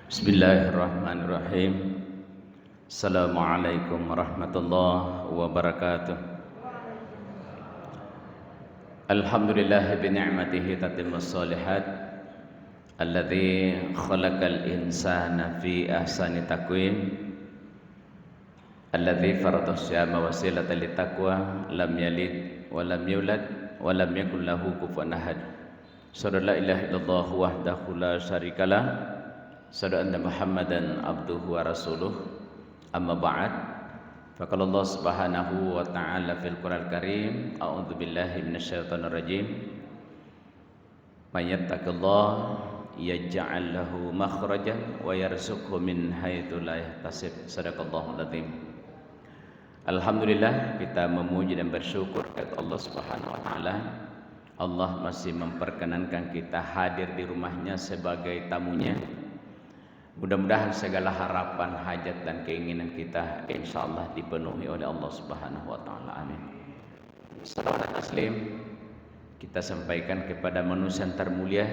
Bismillahirrahmanirrahim. Assalamualaikum warahmatullahi wabarakatuh. Alhamdulillah bi ni'matihi tatimmus shalihat. Alladzi khalaqal insana fi ahsani taqwim. Alladzi farada syama wasilatan littaqwa lam yalid wa lam yulad wa lam yakul lahu kufuwan ahad. Asyhadu an la ilaha illallah wahdahu la syarikalah. Asyhadu anna Muhammadan abduhu wa rasuluh. Amma ba'd. Faqala Allah Subhanahu wa ta'ala fil Qur'anil Karim, a'udzu billahi minasyaitonir rajim. May yattaqillah yaj'al lahu makhrajan wa yarzuqhu min haitsu la yahtasib. Shadaqallahul azim. Alhamdulillah, kita memuji dan bersyukur kepada Allah Subhanahu wa taala. Allah masih memperkenankan kita hadir di rumahnya sebagai tamunya. Mudah-mudahan segala harapan, hajat dan keinginan kita insyaallah dipenuhi oleh Allah Subhanahu wa taala. Amin. Salawat taslim kita sampaikan kepada manusia termulia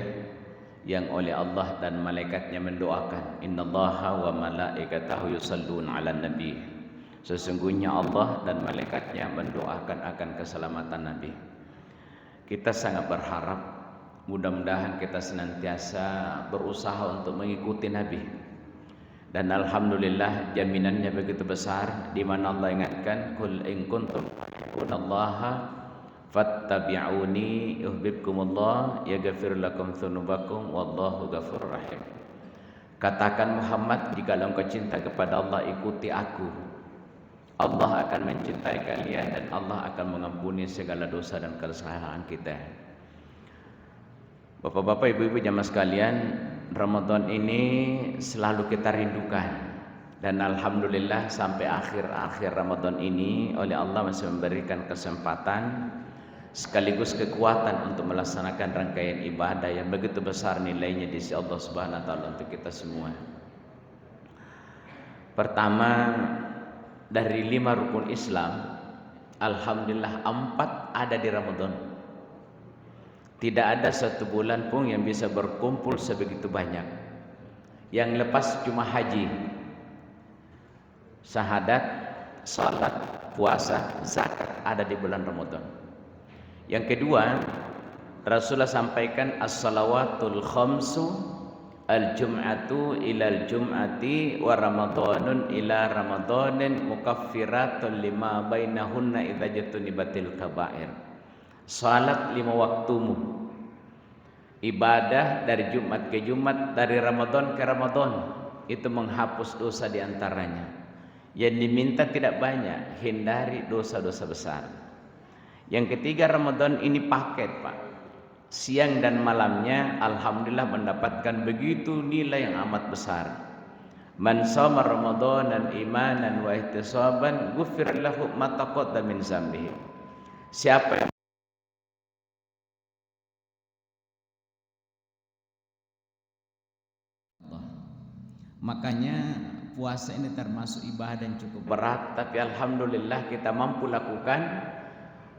yang oleh Allah dan malaikatnya mendoakan, innallaha wa malaikatahu yusholluna 'alan nabi. Sesungguhnya Allah dan malaikatnya mendoakan akan keselamatan Nabi. Kita sangat berharap mudah-mudahan kita senantiasa berusaha untuk mengikuti Nabi. Dan alhamdulillah jaminannya begitu besar, di mana Allah ingatkan, qul in kuntum tuhibbunallaha fattabi'uni yuhibbukumullah yaghfir lakum dzunubakum wallahu ghafurur rahim. Katakan Muhammad, jika engkau cinta kepada Allah, ikuti aku. Allah akan mencintai kalian dan Allah akan mengampuni segala dosa dan kesalahan kita. Bapak-bapak, ibu-ibu jamaah sekalian, Ramadan ini selalu kita rindukan. Dan alhamdulillah sampai akhir Ramadan ini oleh Allah masih memberikan kesempatan sekaligus kekuatan untuk melaksanakan rangkaian ibadah yang begitu besar nilainya di sisi Allah Subhanahu wa taala untuk kita semua. Pertama, dari 5 rukun Islam, alhamdulillah 4 ada di Ramadan. Tidak ada satu bulan pun yang bisa berkumpul sebegitu banyak. Yang lepas cuma haji, syahadat, salat, puasa, zakat ada di bulan Ramadan. Yang kedua, Rasulullah sampaikan as-salawatul khamsu al-jum'atu ilal jum'ati wa ramadanun ila ramadanin mukaffiratun lima bainahunna idza jatunibatil kaba'ir. Salat 5 waktumu, ibadah dari Jumat ke Jumat, dari Ramadan ke Ramadan, itu menghapus dosa diantaranya. Yang diminta tidak banyak, hindari dosa-dosa besar. Yang ketiga, Ramadan ini paket, Pak. Siang dan malamnya alhamdulillah mendapatkan begitu nilai yang amat besar. Man shoma ramadanan imanan wa ihtisaban ghufir lahu ma taqaddama min dzambihi. Siapa yang makanya puasa ini termasuk ibadah yang cukup berat, tapi alhamdulillah kita mampu lakukan.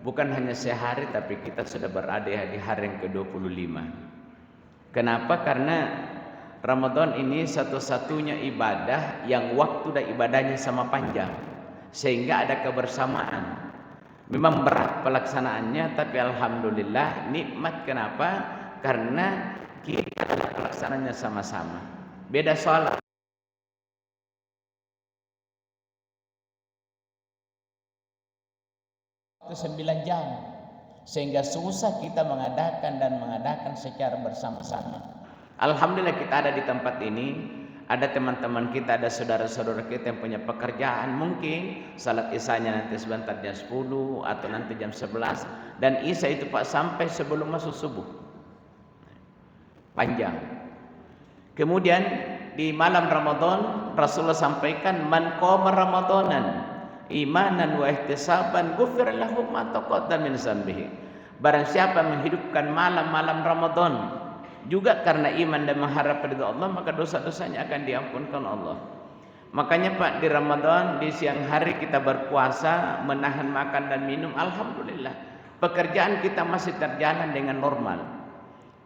Bukan hanya sehari, tapi kita sudah berada di hari yang ke-25. Kenapa? Karena Ramadan ini satu-satunya ibadah yang waktu dan ibadahnya sama panjang, sehingga ada kebersamaan. Memang berat pelaksanaannya, tapi alhamdulillah nikmat. Kenapa? Karena kita pelaksanaannya sama-sama. Beda sholat. 9 jam, sehingga susah kita mengadakan secara bersama-sama. Alhamdulillah kita ada di tempat ini, ada teman-teman kita, ada saudara-saudara kita yang punya pekerjaan, mungkin salat isanya nanti sebentar jam 10 atau nanti jam 11, dan isya itu Pak sampai sebelum masuk subuh, panjang. Kemudian di malam Ramadan Rasulullah sampaikan, man qama ramadanan imanan wa ihtisaban ghufir lahu ma taqaddama min dzambihi. Barang siapa menghidupkan malam-malam Ramadan juga karena iman dan mengharap ridha Allah, maka dosa-dosanya akan diampunkan Allah. Makanya Pak, di Ramadan di siang hari kita berpuasa, menahan makan dan minum, alhamdulillah. Pekerjaan kita masih terjalan dengan normal.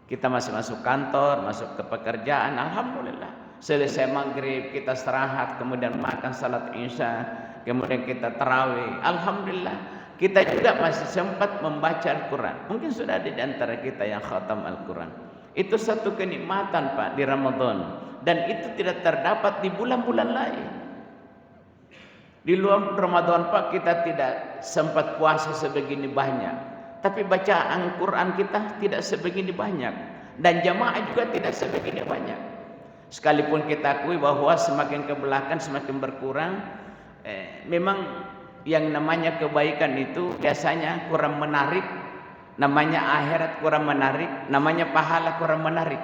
Kita masih masuk kantor, masuk ke pekerjaan, alhamdulillah. Selesai maghrib kita istirahat, kemudian makan salat isya, kemudian kita tarawih. Alhamdulillah, kita juga masih sempat membaca Al-Quran. Mungkin sudah ada di antara kita yang khatam Al-Quran. Itu satu kenikmatan Pak di Ramadan, dan itu tidak terdapat di bulan-bulan lain. Di luar Ramadan Pak, kita tidak sempat puasa sebegini banyak, tapi bacaan Quran kita tidak sebegini banyak, dan jamaah juga tidak sebegini banyak. Sekalipun kita akui bahwa semakin ke belakang semakin berkurang, memang yang namanya kebaikan itu biasanya kurang menarik, namanya akhirat kurang menarik, namanya pahala kurang menarik.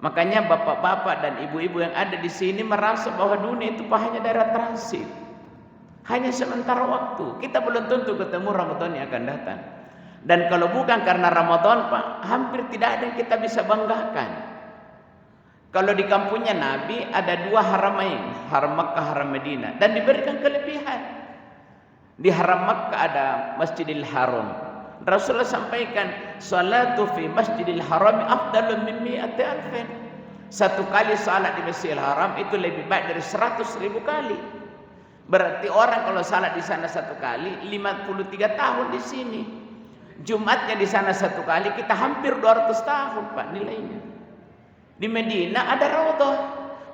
Makanya bapak-bapak dan ibu-ibu yang ada di sini merasa bahwa dunia itu hanya daerah transit, hanya sementara waktu. Kita belum tentu ketemu Ramadan yang akan datang. Dan kalau bukan karena Ramadan Pak, hampir tidak ada yang kita bisa banggakan. Kalau di kampungnya Nabi ada dua haramain, haram Makkah, haram Madinah, dan diberikan kelebihan. Di haram Makkah ada Masjidil Haram. Rasulullah sampaikan, salatu fi Masjidil Haram afdalu min mi'ati alfin. Satu kali salat di Masjidil Haram itu lebih baik dari 100.000 kali. Berarti orang kalau salat di sana satu kali, 53 tahun di sini. Jumatnya di sana satu kali, kita hampir 200 tahun Pak nilainya. Di Medina ada raudhah,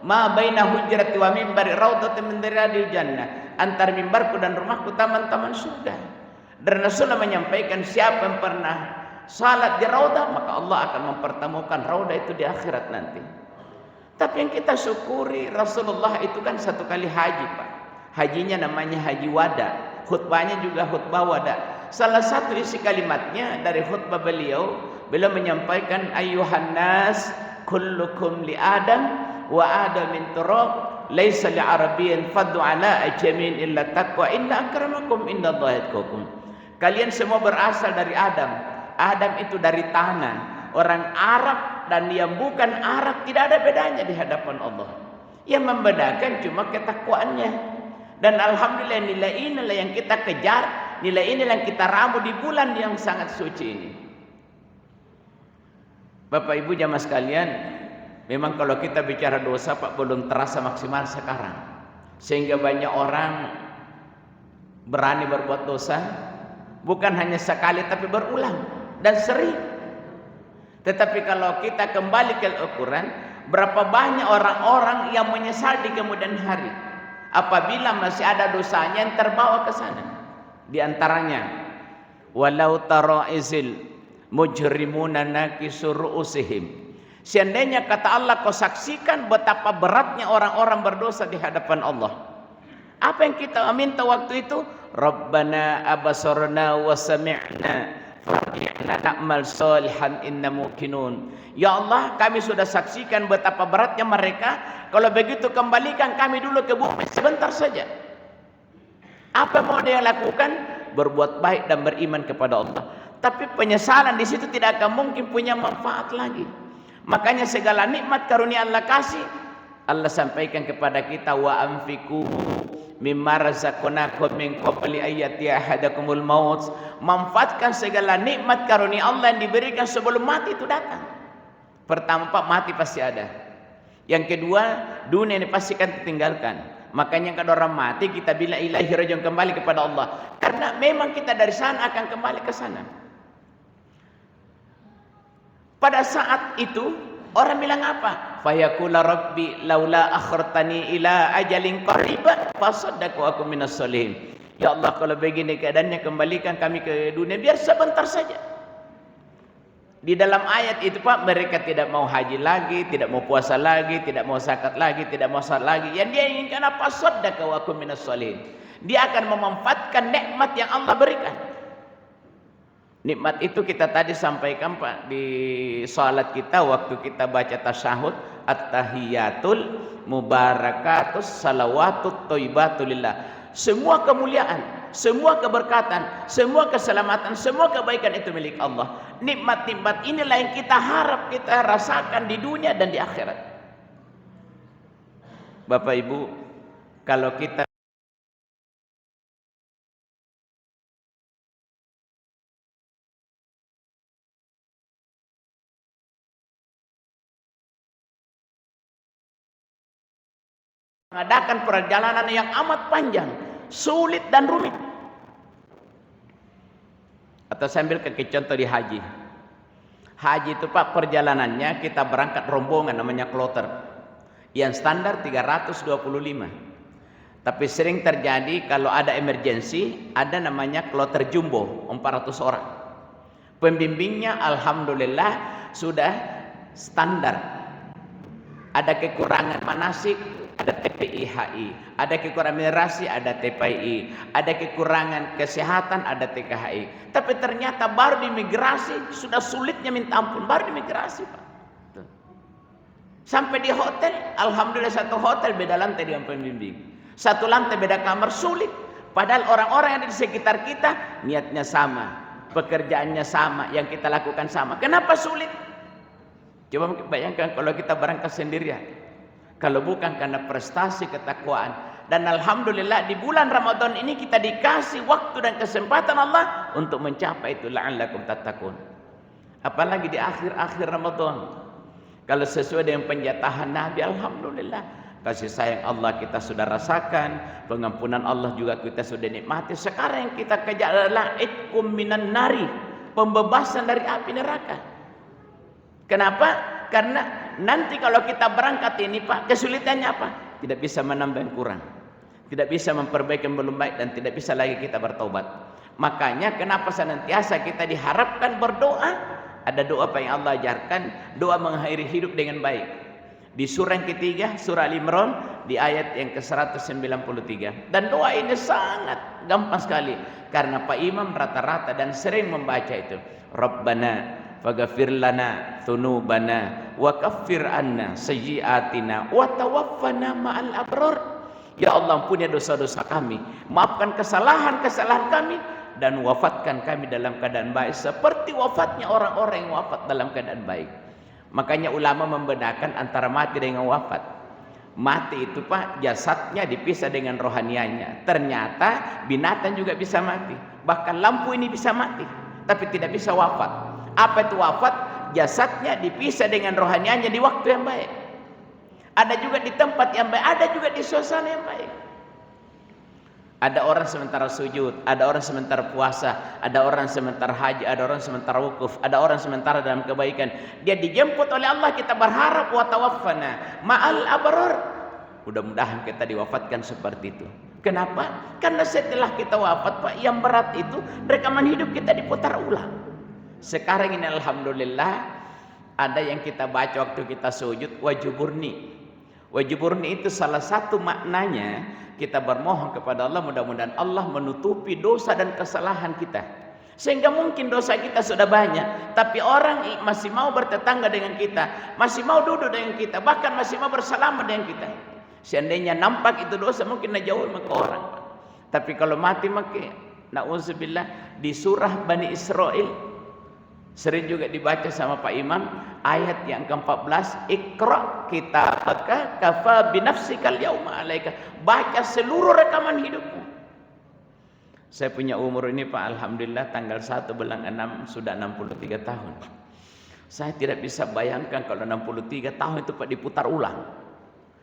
ma baina hujrati wa mimbari raudhatin min riyadil jannah. Antara mimbarku dan rumahku taman-taman surga. Dan Rasulullah menyampaikan, siapa yang pernah salat di raudhah, maka Allah akan mempertemukan raudhah itu di akhirat nanti. Tapi yang kita syukuri, Rasulullah itu kan satu kali haji Pak. Hajinya namanya haji wada, khutbahnya juga khutbah wada. Salah satu isi kalimatnya dari khutbah beliau menyampaikan, ayyuhan nas kullukum li Adam wa Adam min turab, laisa li arabiyyin faddu ala ajamin illa taqwa, inna akramakum indallahi atqakum. Kalian semua berasal dari Adam. Adam itu dari tanah. Orang Arab dan yang bukan Arab tidak ada bedanya di hadapan Allah. Yang membedakan cuma ketakwaannya. Dan alhamdulillah nilai inilah yang kita kejar, nilai inilah yang kita ramu di bulan yang sangat suci ini. Bapak Ibu jamaah sekalian, memang kalau kita bicara dosa Pak belum terasa maksimal sekarang. Sehingga banyak orang berani berbuat dosa, bukan hanya sekali tapi berulang dan sering. Tetapi kalau kita kembali ke Al-Quran, berapa banyak orang-orang yang menyesal di kemudian hari apabila masih ada dosanya yang terbawa ke sana. Di antaranya, walau tara izil mujrimuna nakisur ru'usihim. Seandainya kata Allah kau saksikan betapa beratnya orang-orang berdosa di hadapan Allah. Apa yang kita minta waktu itu? Rabbana abasarna wa sami'na farji'na na'mal salihan inna muqinun. Ya Allah, kami sudah saksikan betapa beratnya mereka. Kalau begitu kembalikan kami dulu ke bumi sebentar saja. Apa mau dia lakukan? Berbuat baik dan beriman kepada Allah. Tapi penyesalan di situ tidak akan mungkin punya manfaat lagi. Makanya segala nikmat karunia Allah kasih, Allah sampaikan kepada kita, wa anfiqu mimma razaqnakum min qabli ayyati ahadakumul maut. Manfaatkan segala nikmat karunia Allah yang diberikan sebelum mati itu datang. Pertama Pak, mati pasti ada. Yang kedua, dunia ini pasti akan ditinggalkan. Makanya kalau orang mati kita bilang ilahi rajiun, kembali kepada Allah. Karena memang kita dari sana akan kembali ke sana. Pada saat itu orang bilang apa? Fayaqula rabbi laula akhartani ila ajalin qariban fasaddaqu aku minas solihin. Ya Allah, kalau begini keadaannya kembalikan kami ke dunia biar sebentar saja. Di dalam ayat itu Pak, mereka tidak mau haji lagi, tidak mau puasa lagi, tidak mau zakat lagi, tidak mau salat lagi. Yang dia inginkan apa? Fasaddaqu aku minas solihin. Dia akan memanfaatkan nikmat yang Allah berikan. Nikmat itu kita tadi sampaikan Pak di salat kita waktu kita baca tasyahud, at-tahiyatul mubarakatus salawatut thayyibatulillah. Semua kemuliaan, semua keberkatan, semua keselamatan, semua kebaikan itu milik Allah. Nikmat-nikmat inilah yang kita harap kita rasakan di dunia dan di akhirat. Bapak Ibu, kalau kita mengadakan perjalanan yang amat panjang, sulit dan rumit. Atau sambil ke contoh di haji. Haji itu Pak, perjalanannya kita berangkat rombongan namanya kloter. Yang standar 325. Tapi sering terjadi kalau ada emergensi, ada namanya kloter jumbo 400 orang. Pembimbingnya alhamdulillah sudah standar. Ada kekurangan manasik, ada TPIHI, ada kekurangan minerasi, ada TPI, ada kekurangan kesehatan, ada TKHI. Tapi ternyata baru di migrasi sudah sulitnya minta ampun, baru di migrasi Pak. Sampai di hotel, alhamdulillah satu hotel beda lantai dengan pembimbing, satu lantai beda kamar, sulit. Padahal orang-orang yang ada di sekitar kita niatnya sama, pekerjaannya sama, yang kita lakukan sama. Kenapa sulit? Coba bayangkan kalau kita berangkat sendirian. Kalau bukan karena prestasi ketakwaan. Dan alhamdulillah di bulan Ramadan ini kita dikasih waktu dan kesempatan Allah untuk mencapai itu, la'allakum tattaqun. Apalagi di akhir-akhir Ramadan. Kalau sesuai dengan penjatahan Nabi, alhamdulillah. Kasih sayang Allah kita sudah rasakan, pengampunan Allah juga kita sudah nikmati. Sekarang yang kita kejar adalah itqum minan nari, pembebasan dari api neraka. Kenapa? Karena nanti kalau kita berangkat ini Pak, kesulitannya apa? Tidak bisa menambah yang kurang, tidak bisa memperbaiki yang belum baik, dan tidak bisa lagi kita bertobat. Makanya kenapa senantiasa kita diharapkan berdoa. Ada doa apa yang Allah ajarkan, doa mengakhiri hidup dengan baik. Di surah yang ketiga, surah Al-Imran, di ayat yang ke-193. Dan doa ini sangat gampang sekali, karena Pak Imam rata-rata dan sering membaca itu. Rabbana faghfir lana dzunubana wa kaffir anna sayyi'atina wa tawaffana ma'al abrar. Ya Allah, ampuni dosa-dosa kami, maafkan kesalahan-kesalahan kami, dan wafatkan kami dalam keadaan baik seperti wafatnya orang-orang yang wafat dalam keadaan baik. Makanya ulama membedakan antara mati dengan wafat. Mati itu Pak, jasadnya dipisah dengan rohanianya. Ternyata binatang juga bisa mati, bahkan lampu ini bisa mati, tapi tidak bisa wafat. Apa itu wafat? Jasadnya dipisah dengan rohanianya di waktu yang baik. Ada juga di tempat yang baik, ada juga di suasana yang baik. Ada orang sementara sujud, ada orang sementara puasa, ada orang sementara haji, ada orang sementara wukuf, ada orang sementara dalam kebaikan. Dia dijemput oleh Allah, kita berharap wa tawaffana ma'al abrar. Mudah-mudahan kita diwafatkan seperti itu. Kenapa? Karena setelah kita wafat Pak, yang berat itu rekaman hidup kita diputar ulang. Sekarang ini alhamdulillah ada yang kita baca waktu kita sujud, wajuburni. Wajuburni itu salah satu maknanya kita bermohon kepada Allah, mudah-mudahan Allah menutupi dosa dan kesalahan kita. Sehingga mungkin dosa kita sudah banyak, tapi orang masih mau bertetangga dengan kita, masih mau duduk dengan kita, bahkan masih mau bersalaman dengan kita. Seandainya nampak itu dosa, mungkin jauh sama orang. Tapi kalau mati maka na'udzubillah, di surah Bani Israel sering juga dibaca sama Pak Imam, ayat yang ke-14, Iqra kitabaka kafa binafsikal yauma alaika. Baca seluruh rekaman hidupmu. Saya punya umur ini Pak, alhamdulillah tanggal 1 bulan 6 sudah 63 tahun. Saya tidak bisa bayangkan kalau 63 tahun itu Pak diputar ulang.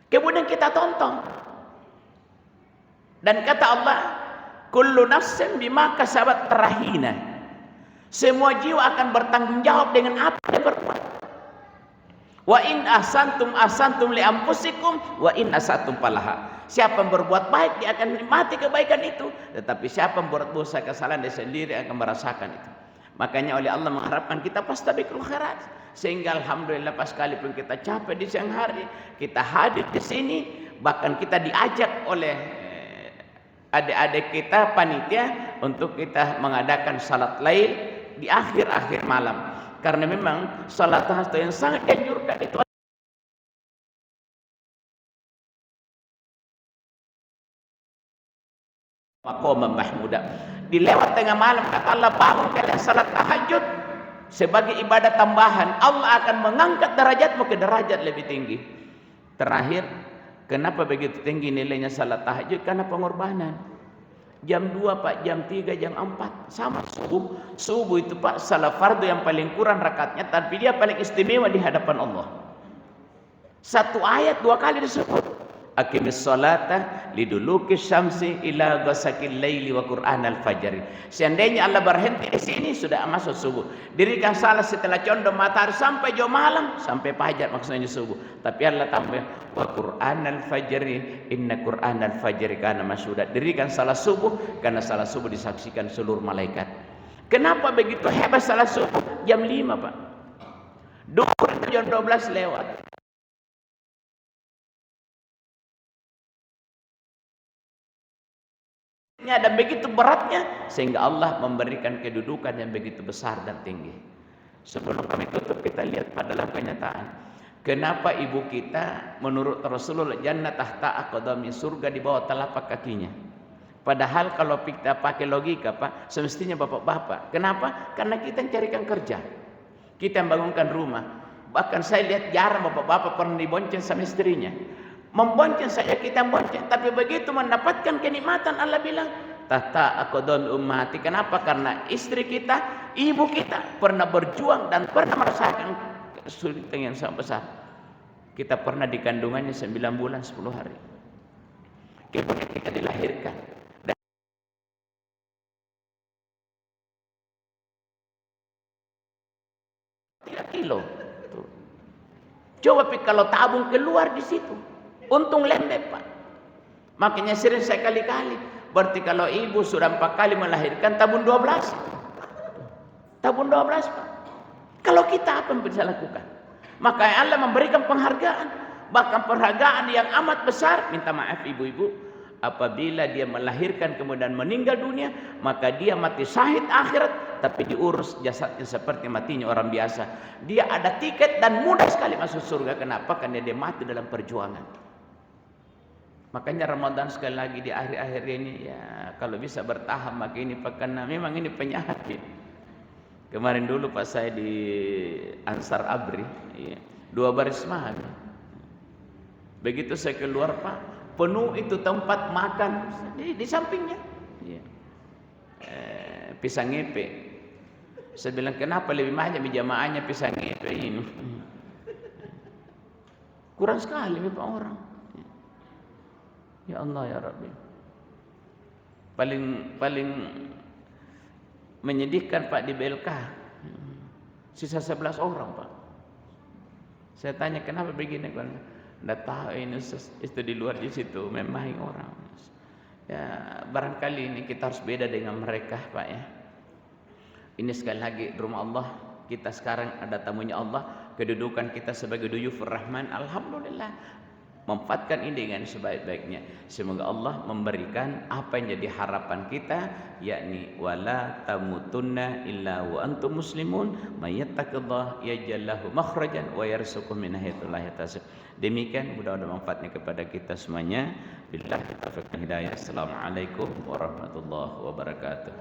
Kemudian kita tonton. Dan kata Allah, kullu nafsin bima kasabat rahina. Semua jiwa akan bertanggung jawab dengan apa yang berbuat. Wa in ahsantum ahsantum li anfusikum wa in asatum falaha. Siapa yang berbuat baik dia akan menikmati kebaikan itu, tetapi siapa yang berbuat dosa kesalahan dia sendiri akan merasakan itu. Makanya oleh Allah mengharapkan kita fastabiqul khairat, sehingga alhamdulillah pas sekalipun kita capek di siang hari, kita hadir di sini, bahkan kita diajak oleh adik-adik kita panitia untuk kita mengadakan salat lail di akhir-akhir malam, karena memang salat tahajud yang sangat dianjurkan itu maqam mahmuda. Di lewat tengah malam kata Allah, bangun kalian salat tahajud sebagai ibadah tambahan, Allah akan mengangkat derajatmu ke derajat lebih tinggi. Terakhir, kenapa begitu tinggi nilainya salat tahajud? Karena pengorbanan. Jam 2 Pak, jam 3, jam 4 sama subuh. Subuh itu Pak salat fardu yang paling kurang rakaatnya, tapi dia paling istimewa di hadapan Allah. Satu ayat 2 kali disebut. Aqimis salata liduluki syamsi ila ghasaqil laili wa qur'anal fajr. Seandainya Allah berhenti di sini sudah masuk subuh. Dirikan salat setelah condong matahari sampai jauh malam, sampai fajar maksudnya subuh. Tapi Allah tambah wa qur'anal fajr, inna qur'anal fajr kana masyhuda. Dirikan salat subuh karena salat subuh disaksikan seluruh malaikat. Kenapa begitu hebat salat subuh? Jam 5, Pak. Duhur jam 12 lewat. Dan begitu beratnya sehingga Allah memberikan kedudukan yang begitu besar dan tinggi. Sebelum kami tutup, kita lihat pada dalam kenyataan kenapa ibu kita menurut Rasulullah jannah tahta aqdami, surga di bawah telapak kakinya. Padahal kalau kita pakai logika, Pak, semestinya bapak-bapak. Kenapa? Karena kita mencarikan kerja, kita membangunkan rumah. Bahkan saya lihat jarang bapak-bapak pernah dibonceng sama istrinya. Membonceng saja kita bonceng, tapi begitu mendapatkan kenikmatan Allah bilang tahta aqdami ummati. Kenapa? Karena istri kita, ibu kita pernah berjuang dan pernah merasakan kesulitan yang sangat besar. Kita pernah di kandungannya 9 bulan 10 hari. Kemudian kita dilahirkan. 3 kilo. Coba kalau tabung keluar di situ. Untung lembek, Pak. Makanya sering saya kali-kali. Berarti kalau ibu sudah 4 kali melahirkan, tabung 12. Tabung 12, Pak. Kalau kita apa yang bisa lakukan? Maka Allah memberikan penghargaan. Bahkan penghargaan yang amat besar. Minta maaf ibu-ibu. Apabila dia melahirkan kemudian meninggal dunia, maka dia mati syahid akhirat. Tapi diurus jasadnya seperti matinya orang biasa. Dia ada tiket dan mudah sekali masuk surga. Kenapa? Karena dia mati dalam perjuangan. Makanya Ramadan sekali lagi di akhir-akhir ini ya kalau bisa bertahan, maka ini karena memang ini penyakit. Kemarin dulu pas saya di Ansar Abri, ya, 2 baris mahal. Begitu saya keluar, Pak, penuh itu tempat makan di sampingnya. Ya. Pisang ngepe. Saya bilang kenapa lebih banyak jamaahnya pisang ngepe ini? Kurang sekali Pak orang. Ya Allah ya Rabbi. Paling menyedihkan Pak di BLK. Sisa 11 orang, Pak. Saya tanya kenapa begini, kan? Nggak tahu ini itu di luar di situ memang orang. Ya, barangkali ini kita harus beda dengan mereka, Pak ya. Ini sekali lagi rumah Allah. Kita sekarang ada tamunya Allah. Kedudukan kita sebagai duyufur rahman, alhamdulillah. Manfaatkan ini dengan sebaik-baiknya. Semoga Allah memberikan apa yang jadi harapan kita, yakni wala tamutunna illa wa antum muslimun, may yattaqillah yaj'al lahu makhrajan wa yarzuqhu min haitsu la yahtasib. Demikian mudah-mudahan manfaatnya kepada kita semuanya. Billahi taufiq wal hidayah. Assalamualaikum warahmatullahi wabarakatuh.